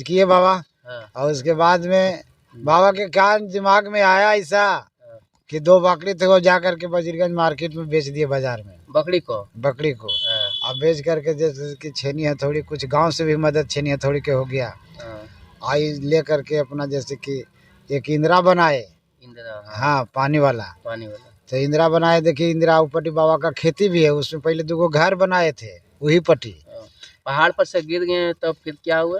इलाज किए बाबा। और उसके बाद में बाबा के क्या दिमाग में आया ऐसा कि 2 बकरी थे वो जा करके वजीरगंज मार्केट में बेच दिए बाजार में। बकरी को अब बेच करके जैसे कि छेनी हथौड़ी कुछ गांव से भी मदद छेनी हथौड़ी के हो गया। आई ले करके अपना जैसे कि एक इंदिरा बनाए। हाँ पानी वाला तो इंदिरा बनाए। देखिए इंदिरा ऊपटी बाबा का खेती भी है, उसमें पहले 2 घर बनाए थे वही पट्टी। पहाड़ पर से गिर गए तब फिर क्या हुआ?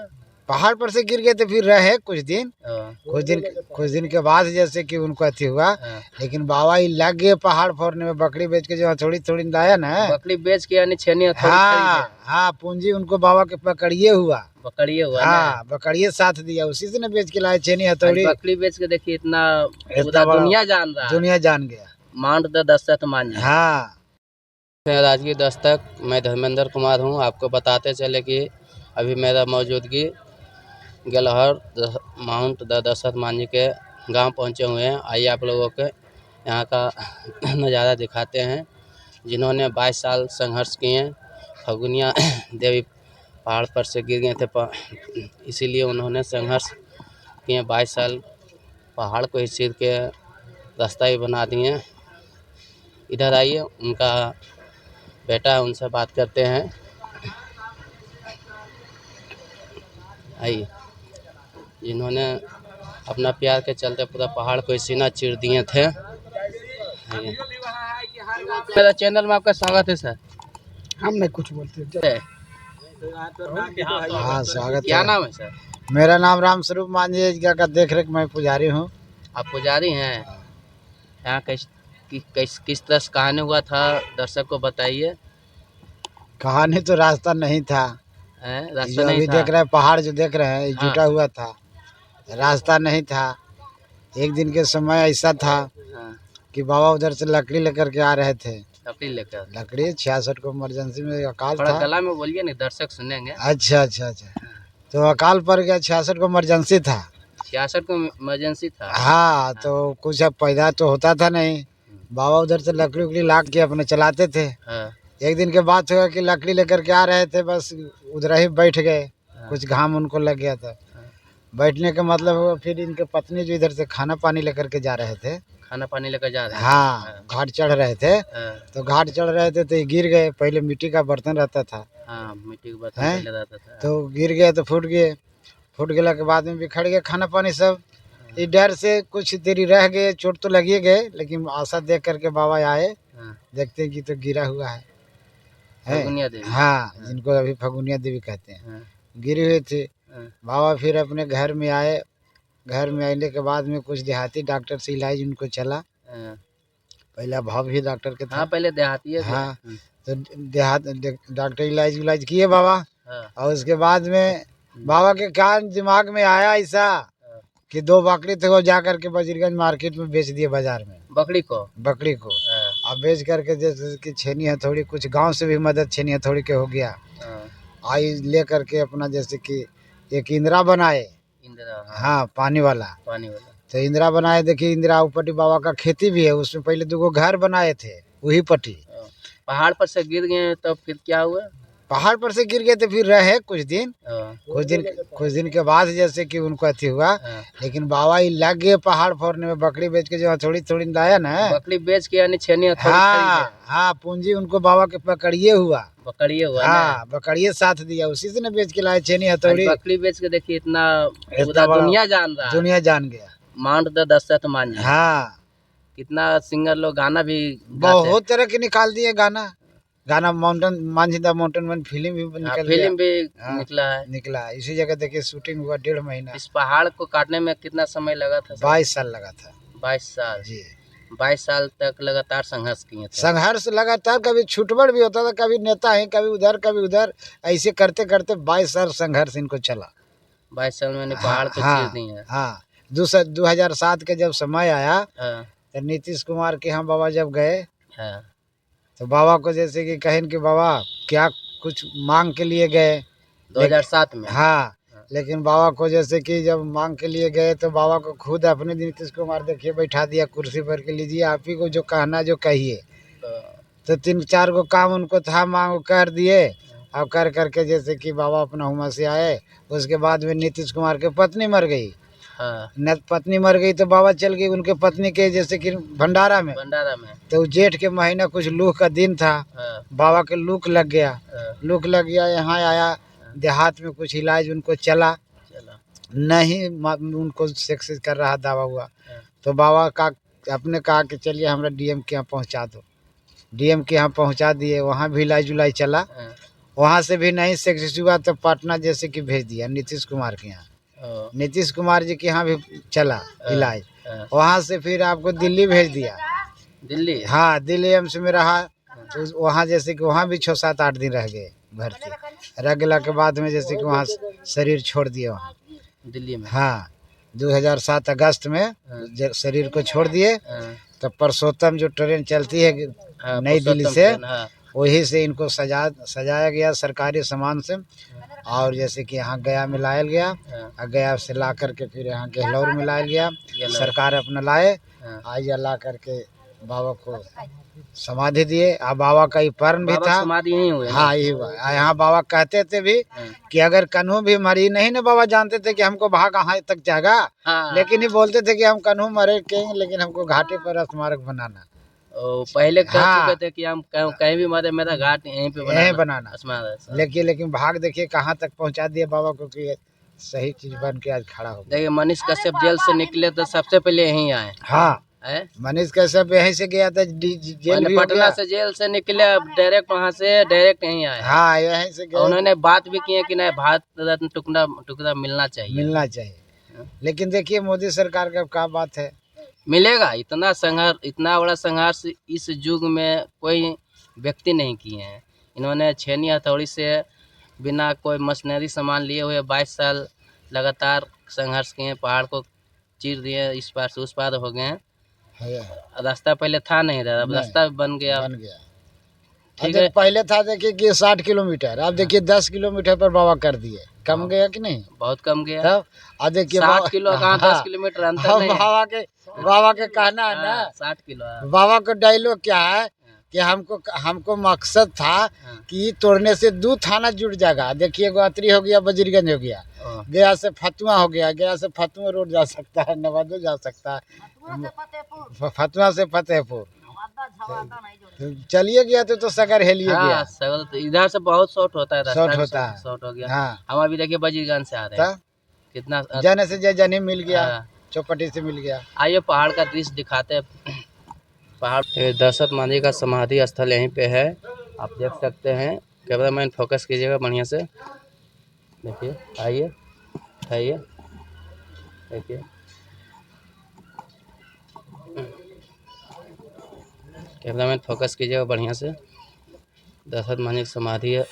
पहाड़ पर से गिर गए तो फिर रहे कुछ दिन के बाद जैसे कि उनको अथी हुआ। लेकिन बाबा ही लग गए पहाड़ फोड़ने में। बकरी बेच के जो थोड़ी लाया ना, बकरी बेच के यानी छेनी हथौड़ी हाँ पूंजी उनको बाबा के पकड़िए हुआ। हाँ बकड़िए साथ दिया, उसी से न बेच के लाए छेनी हथौड़ी। बकरी बेच के देखिए इतना दुनिया जान रहा है, दुनिया जान गया। माउंट द दस्तक मान। हाँ राजगीर दस्तक, मैं धर्मेंद्र कुमार हूँ। आपको बताते चले कि अभी मेरा मौजूदगी गलहर माउंट द दशरथ मांझी के गांव पहुंचे हुए हैं। आइए आप लोगों के यहाँ का नज़ारा दिखाते हैं। जिन्होंने 22 साल संघर्ष किए। फगुनिया देवी पहाड़ पर से गिर गए थे, इसीलिए उन्होंने संघर्ष किए। 22 साल पहाड़ को ही चीर के रास्ता ही बना दिए। इधर आइए, उनका बेटा है, उनसे बात करते हैं। आइए, जिन्होंने अपना प्यार के चलते पूरा पहाड़ को सीना चीर दिए थे। मेरा चैनल में आपका स्वागत है सर। हम नहीं कुछ बोलते। हाँ स्वागत। क्या नाम है सर? मेरा नाम राम स्वरूप मांझी का देख रेख मैं पुजारी हूँ। आप पुजारी हैं? यहाँ किस तरह से कहानी हुआ था, दर्शक को बताइए। कहानी तो रास्ता नहीं था, रास्ता नहीं अभी था। देख रहे हैं पहाड़ जो देख रहे हैं जुटा हुआ था, रास्ता नहीं था। एक दिन के समय ऐसा था कि बाबा उधर से लकड़ी लेकर के आ रहे थे। लकड़ी 66 को इमरजेंसी में अकाल था। गला में बोलिए नहीं, दर्शक सुनेंगे। अच्छा तो अकाल पड़ गया। 66 को इमरजेंसी था। 66 को इमरजेंसी था। हाँ तो कुछ अब पैदा तो होता था नहीं। बाबा उधर से लकड़ी उकड़ी ला के अपने चलाते थे। एक दिन के बाद हुआ कि लकड़ी लेकर के आ रहे थे, बस उधर ही बैठ गए। कुछ घाम उनको लग गया था। बैठने का मतलब फिर इनके पत्नी जो इधर से खाना पानी लेकर के जा रहे थे, खाना पानी लेकर जा रहे थे। हाँ घाट चढ़ रहे थे। तो घाट चढ़ रहे थे तो गिर गए। पहले मिट्टी का बर्तन रहता था। मिट्टी का बर्तन पहले रहता था। तो गिर गए तो फूट गए। फूट गया के बाद में बिखर गए खाना पानी सब। इस डर से कुछ देरी रह गए, चोट तो लगी गए, लेकिन आशा देख करके बाबा आए। देखते कि तो गिरा हुआ है। हाँ जिनको अभी फगुनिया देवी कहते हैं, गिरे हुए थे। बाबा फिर अपने घर में आए। घर में आने के बाद में कुछ देहाती डॉक्टर से इलाज उनको चला। पहला भाव भी डॉक्टर के था। पहले देहाती। हाँ तो देहात डॉक्टर इलाज किए बाबा। और उसके बाद में बाबा के क्या दिमाग में आया ऐसा कि 2 बकरी थे वो जा करके वजीरगंज मार्केट में बेच दिए बाजार में। बकरी को अब बेच करके जैसे कि छेनी हथौड़ी कुछ गांव से भी मदद छेनी हथौड़ी के हो गया। आई ले करके अपना जैसे कि एक इंदिरा बनाए। हाँ पानी वाला तो इंदिरा बनाए। देखिए इंदिरा ऊपटी बाबा का खेती भी है, उसमें पहले 2 घर बनाए थे वही पट्टी। पहाड़ पर से गिर गए तब फिर क्या हुआ? पहाड़ पर से गिर गए तो फिर रहे कुछ दिन के बाद जैसे कि उनको अथी हुआ। लेकिन बाबा ही लग गए पहाड़ फोड़ने में। बकरी बेच के जो थोड़ी लाया ना, बकरी बेच के यानी छेनी हथौड़ी। हाँ पूंजी उनको बाबा के पकड़िए हुआ। हाँ बकड़िए साथ दिया, उसी से न बेच के लाए छेनी हथौड़ी। बकरी बेच के देखिए इतना दुनिया जान रहा है, दुनिया जान गया। Mount the Dashrath Manjhi. हाँ कितना सिंगर लोग गाना भी बहुत तरह के निकाल दिए गाना mountain Manjhi the mountain man film भी निकला है। इसी जगह देखिए शूटिंग हुआ 1.5 महीना। इस पहाड़ को काटने में कितना समय लगा था? 22 साल लगा था। 22 साल जी। 22 साल तक लगातार संघर्ष किए थे। संघर्ष लगातार, कभी छुटबड़ भी होता था, कभी नेता है कभी उधर ऐसे करते करते 22 साल संघर्ष इनको चला। 22 साल मैंने पहाड़ को चीर दी है। हाँ 2007 के जब समय आया तो नीतीश कुमार के यहाँ बाबा जब गए तो बाबा को जैसे कि कहें कि बाबा क्या कुछ मांग के लिए गए 2007 में। हाँ लेकिन बाबा को जैसे कि जब मांग के लिए गए तो बाबा को खुद अपने नीतीश कुमार देखिए बैठा दिया कुर्सी पर के, लीजिए आप ही को जो कहना जो कहिए। तो 3-4 गो काम उनको था मांग कर दिए। अब कर करके जैसे कि बाबा अपना हुमा से आए, उसके बाद में नीतीश कुमार की पत्नी मर गई। हाँ। पत्नी मर गई तो बाबा चल गई उनके पत्नी के जैसे कि भंडारा में। तो जेठ के महीना कुछ लू का दिन था। हाँ। बाबा के लूक लग गया। हाँ। लूक लग गया, यहाँ आया देहात में, कुछ इलाज उनको चला नहीं, उनको सक्सेस कर रहा दावा हुआ। तो बाबा का अपने कहा कि चलिए हमरा डीएम के यहाँ पहुँचा दो। डीएम के यहाँ पहुँचा दिए, वहाँ भी इलाज उलाज चला। वहाँ से भी नहीं सक्सेस हुआ तो पटना जैसे कि भेज दिया नीतीश कुमार के यहाँ। नीतीश कुमार जी के यहाँ भी चला इलाज। वहाँ से फिर आपको दिल्ली भेज दिया। दिल्ली? हाँ, दिल्ली एम्स में रहा। तो वहाँ जैसे कि वहाँ भी 6-7-8 दिन रह गए भर्ती। रह गया के बाद में जैसे कि वहाँ शरीर छोड़ दिए वहाँ दिल्ली में। हाँ, 2007 अगस्त में शरीर को छोड़ दिए। तो परसोत्तम जो ट्रेन चलती है नई दिल्ली से, वही से इनको सजाया गया सरकारी सामान से। और जैसे कि यहाँ गया में लाया गया, और गया से ला करके फिर यहाँ गहलौर में लाया गया। सरकार अपना लाए, आज ला करके बाबा को समाधि दिए। और बाबा का ये पर्न भी था, समाधि यही हुए। हाँ यही हुआ। यहाँ बाबा कहते थे भी कि अगर कन्हू भी मरी नहीं ना, बाबा जानते थे कि हमको भाग कहाँ तक जाएगा। लेकिन ये बोलते थे कि हम कन्हू मरे कहेंगे, लेकिन हमको घाटे पर स्मारक बनाना। पहले कह चुके थे कि हम कहीं भी मरे मेरा घाट यहीं पे बनाना। लेकिन भाग देखिए कहाँ तक पहुँचा दिए बाबा को कि सही चीज बन के आज खड़ा हो। देखिए मनीष कश्यप जेल से निकले तो सबसे पहले यहीं आए। हाँ, मनीष कश्यप यहीं से गया था, जेल भी पटना से जेल से निकले, डायरेक्ट वहाँ से डायरेक्ट यहीं आए। हाँ, यहीं से गए। उन्होंने बात भी की है कि नहीं भारत रत्न टुकड़ा मिलना चाहिए। लेकिन देखिए मोदी सरकार का क्या बात है, मिलेगा? इतना संघर्ष, इतना बड़ा संघर्ष इस युग में कोई व्यक्ति नहीं किए हैं। इन्होंने छेनी हथौड़ी से बिना कोई मशीनरी सामान लिए हुए 22 साल लगातार संघर्ष किए, पहाड़ को चीर दिए, इस पार से उस पार हो गए हैं। रास्ता पहले था नहीं, अब रास्ता बन गया। ठीक है, पहले था देखिए कि 60 किलोमीटर, अब देखिए 10 किलोमीटर पर बाबा कर दिए। कम गया कि नहीं? बहुत कम गया। तब अब देखिए 60 किलो कहाँ 10 किलोमीटर अंतर नहीं है। बाबा के कहना है ना, 60 किलो। बाबा का डायलॉग क्या है कि हमको मकसद था कि तोड़ने से 2 थाना जुड़ जाएगा। देखिए गोत्री हो गया, बजरीगंज हो गया, गया से फतुआ हो गया, गया से फतुआ रोड जा सकता है, नवादा जा सकता है, फतुआ से फतेहपुर। चलिए गया तो सगर हेलिए गया। सगर तो इधर से बहुत शॉर्ट होता है, शॉर्ट होता है, शॉर्ट हो गया। हाँ। हम अभी देखिए बजरीगंज से आ रहे हैं, कितना जाने से जाने मिल गया, चौपटी से मिल गया। आइए पहाड़ का दृश्य दिखाते हैं। पहाड़ दशरथ मांझी का समाधि स्थल यहीं पे है, आप देख सकते हैं। कैमरामैन फोकस कीजिएगा बढ़िया से, देखिए। आइए आइए, देखिए कैमरामैन फोकस कीजिएगा बढ़िया से। दशरथ मांझी समाधि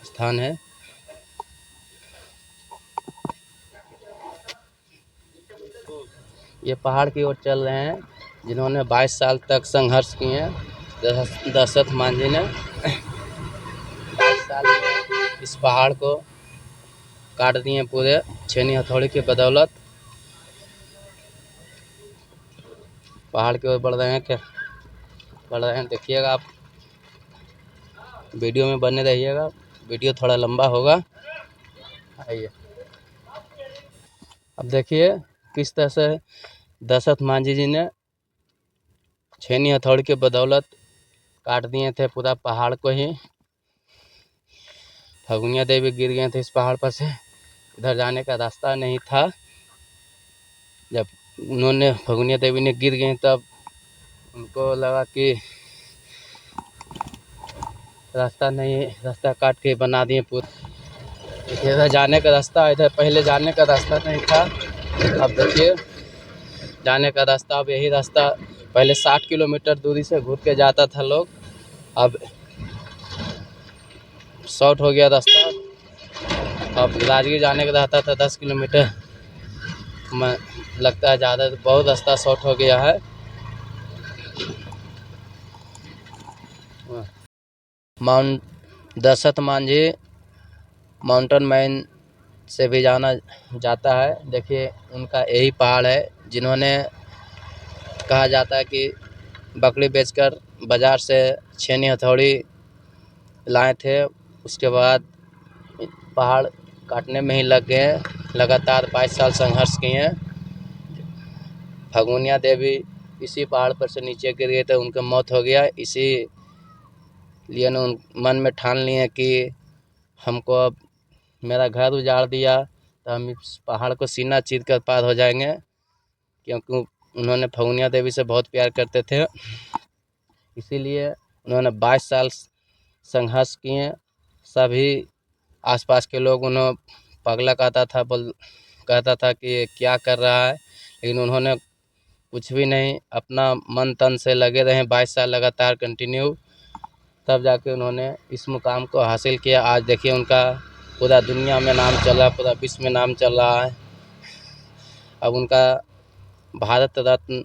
स्थान है। ये पहाड़ की ओर चल रहे हैं जिन्होंने 22 साल तक संघर्ष किए हैं। दशरथ मांझी ने 22 साल में इस पहाड़ को काट दिए पूरे छेनी हथौड़ी की बदौलत। पहाड़ की ओर बढ़ रहे हैं, देखिएगा आप, वीडियो में बने रहिएगा, वीडियो थोड़ा लंबा होगा। आइए अब देखिए किस तरह से दशरथ मांझी जी ने छेनी हथौड़ी के बदौलत काट दिए थे पूरा पहाड़ को ही। फगुनिया देवी गिर गए थे इस पहाड़ पर से, इधर जाने का रास्ता नहीं था। जब उन्होंने फगुनिया देवी ने गिर गए तब उनको लगा कि रास्ता काट के बना दिए पूरा। इधर जाने का रास्ता, इधर पहले जाने का रास्ता नहीं था, अब देखिए जाने का रास्ता। अब यही रास्ता पहले 60 किलोमीटर दूरी से घूर के जाता था लोग, अब शॉर्ट हो गया रास्ता। अब राजगीर जाने का रहता था 10 किलोमीटर, मैं लगता है ज़्यादा, बहुत रास्ता शॉर्ट हो गया है। दशरथ मांझी माउंटेन मैन से भी जाना जाता है। देखिए उनका यही पहाड़ है जिन्होंने, कहा जाता है कि बकरी बेचकर बाज़ार से छेनी हथौड़ी लाए थे उसके बाद पहाड़ काटने में ही लग गए। लगातार 22 साल संघर्ष किए। फगुनिया देवी इसी पहाड़ पर से नीचे गिर गए थे, उनका मौत हो गया। इसी लिए उन मन में ठान लिए कि हमको अब मेरा घर उजाड़ दिया तो हम इस पहाड़ को सीना चीर कर पार हो जाएंगे, क्योंकि उन्होंने फगुनिया देवी से बहुत प्यार करते थे। इसीलिए उन्होंने 22 साल संघर्ष किए। सभी आसपास के लोग उन्हें पगला कहता था कि ये क्या कर रहा है, लेकिन उन्होंने कुछ भी नहीं, अपना मन तन से लगे रहे 22 साल लगातार कंटिन्यू, तब जाके उन्होंने इस मुकाम को हासिल किया। आज देखिए उनका पूरा दुनिया में नाम चल रहा है, पूरा विश्व में नाम चल रहा है। अब उनका भारत रत्न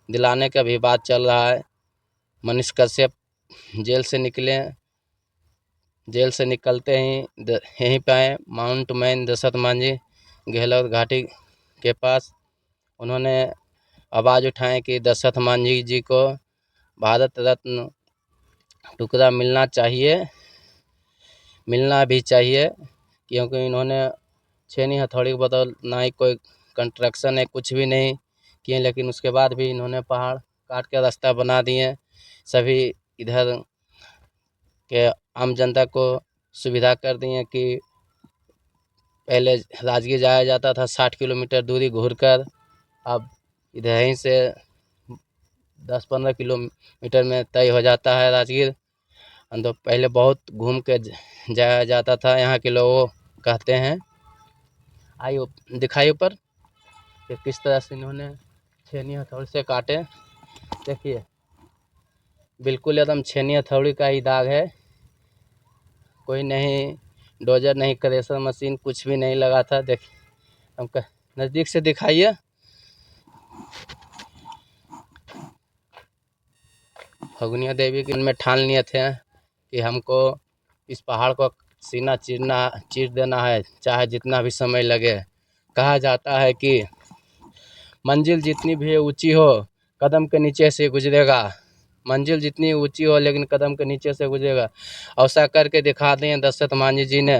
दिलाने का भी बात चल रहा है। मनीष कश्यप जेल से निकले, जेल से निकलते ही यहीं पे आए माउंट मैन दशरथ मांझी गहलोत घाटी के पास। उन्होंने आवाज़ उठाए कि दशरथ मांझी जी को भारत रत्न टुकड़ा मिलना भी चाहिए, क्योंकि इन्होंने छेनी हथौड़ी के बदौलत ना ही कोई कंस्ट्रक्शन है, कुछ भी नहीं किए, लेकिन उसके बाद भी इन्होंने पहाड़ काट के रास्ता बना दिए। सभी इधर के आम जनता को सुविधा कर दिए कि पहले राजगीर जाया जाता था 60 किलोमीटर दूरी घूरकर, अब इधर ही से 10-15 किलोमीटर में तय हो जाता है राजगीर। तो पहले बहुत घूम के जाया जाता था, यहाँ के लोग कहते हैं। आइए दिखाइए ऊपर कि किस तरह से इन्होंने छेनी हथौड़ी से काटे। देखिए बिल्कुल एकदम छेनी हथौड़ी का ही दाग है, कोई नहीं डोजर नहीं क्रेशर मशीन कुछ भी नहीं लगा था। देखिए हमको नज़दीक से दिखाइए। फगुनिया देवी के उनमें ठान लिए थे कि हमको इस पहाड़ को सीना चीर देना है, चाहे जितना भी समय लगे। कहा जाता है कि मंजिल जितनी भी ऊंची हो कदम के नीचे से गुजरेगा, मंजिल जितनी ऊंची हो लेकिन कदम के नीचे से गुजरेगा। ऐसा करके दिखा दिए दशरथ मांझी जी ने।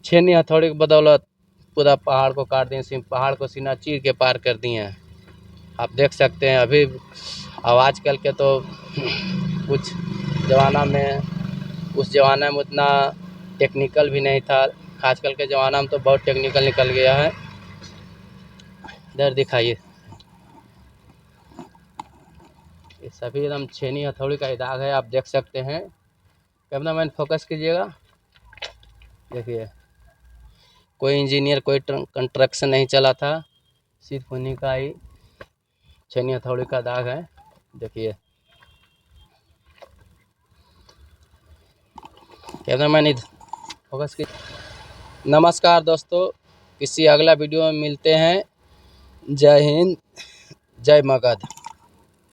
छेनी हथौड़ी की बदौलत पूरा पहाड़ को काट दिए, पहाड़ को सीना चीर के पार कर दिए। आप देख सकते हैं अभी। अब आजकल के तो कुछ ज़माना में, उस ज़माना में उतना टेक्निकल भी नहीं था, आजकल के ज़माना में तो बहुत टेक्निकल निकल गया है। इधर दिखाइए, ये सभी एकदम छेनी हथौड़ी का ही दाग है, आप देख सकते हैं। कैमरामैन फोकस कीजिएगा। देखिए कोई इंजीनियर कोई कंस्ट्रक्शन नहीं चला था, सिर्फ उन्हीं का ही छेनी हथौड़ी का दाग है। देखिए कैमरामैन फोकस की। नमस्कार दोस्तों, किसी अगला वीडियो में मिलते हैं। जय हिंद, जय मगध।